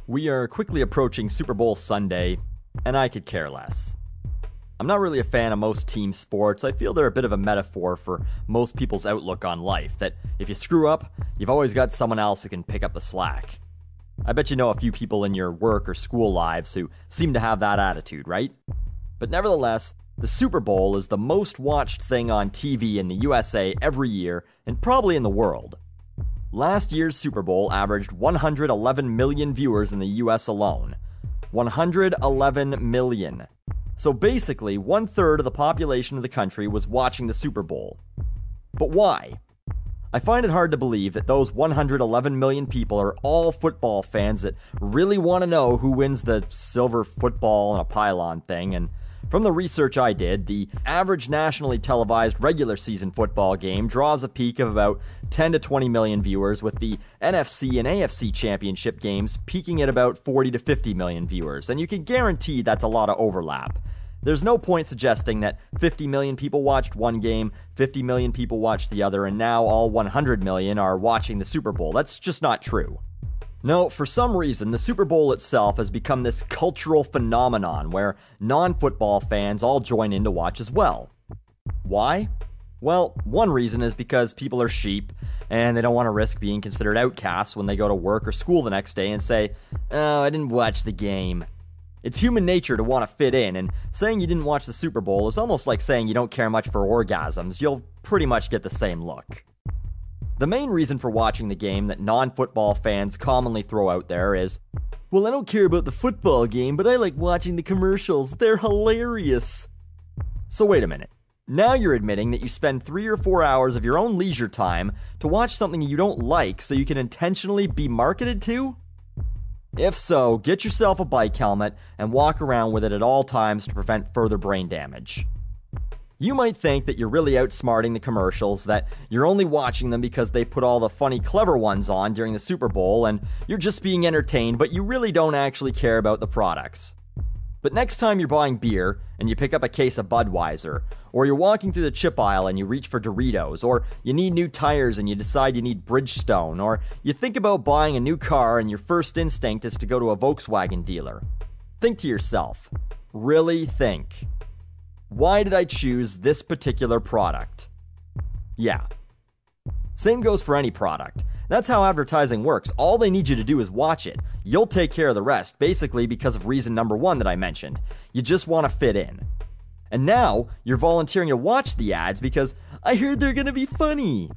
We are quickly approaching Super Bowl Sunday, and I could care less. I'm not really a fan of most team sports. I feel they're a bit of a metaphor for most people's outlook on life, that if you screw up, you've always got someone else who can pick up the slack. I bet you know a few people in your work or school lives who seem to have that attitude, right? But nevertheless, the Super Bowl is the most watched thing on TV in the USA every year, and probably in the world. Last year's Super Bowl averaged 111 million viewers in the US alone. 111 million. So basically, 1/3 of the population of the country was watching the Super Bowl. But why? I find it hard to believe that those 111 million people are all football fans that really want to know who wins the silver football on a pylon thing, and from the research I did, the average nationally televised regular season football game draws a peak of about 10 to 20 million viewers, with the NFC and AFC championship games peaking at about 40 to 50 million viewers, and you can guarantee that's a lot of overlap. There's no point suggesting that 50 million people watched one game, 50 million people watched the other, and now all 100 million are watching the Super Bowl. That's just not true. No, for some reason, the Super Bowl itself has become this cultural phenomenon where non-football fans all join in to watch as well. Why? Well, one reason is because people are sheep, and they don't want to risk being considered outcasts when they go to work or school the next day and say, "Oh, I didn't watch the game." It's human nature to want to fit in, and saying you didn't watch the Super Bowl is almost like saying you don't care much for orgasms. You'll pretty much get the same look. The main reason for watching the game that non-football fans commonly throw out there is, "Well, I don't care about the football game, but I like watching the commercials. They're hilarious." So wait a minute. Now you're admitting that you spend 3 or 4 hours of your own leisure time to watch something you don't like so you can intentionally be marketed to? If so, get yourself a bike helmet and walk around with it at all times to prevent further brain damage. You might think that you're really outsmarting the commercials, that you're only watching them because they put all the funny, clever ones on during the Super Bowl, and you're just being entertained, but you really don't actually care about the products. But next time you're buying beer, and you pick up a case of Budweiser, or you're walking through the chip aisle and you reach for Doritos, or you need new tires and you decide you need Bridgestone, or you think about buying a new car and your first instinct is to go to a Volkswagen dealer. Think to yourself. Really think. Why did I choose this particular product? Yeah. Same goes for any product. That's how advertising works. All they need you to do is watch it. You'll take care of the rest, basically because of reason number 1 that I mentioned. You just want to fit in. And now, you're volunteering to watch the ads because I heard they're gonna be funny.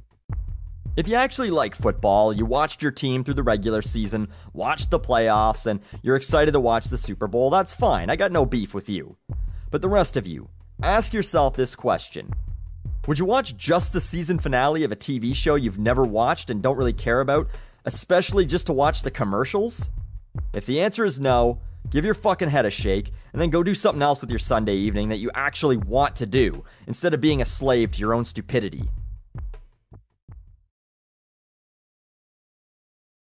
If you actually like football, you watched your team through the regular season, watched the playoffs, and you're excited to watch the Super Bowl, that's fine. I got no beef with you. But the rest of you, ask yourself this question. Would you watch just the season finale of a TV show you've never watched and don't really care about, especially just to watch the commercials? If the answer is no, give your fucking head a shake, and then go do something else with your Sunday evening that you actually want to do, instead of being a slave to your own stupidity.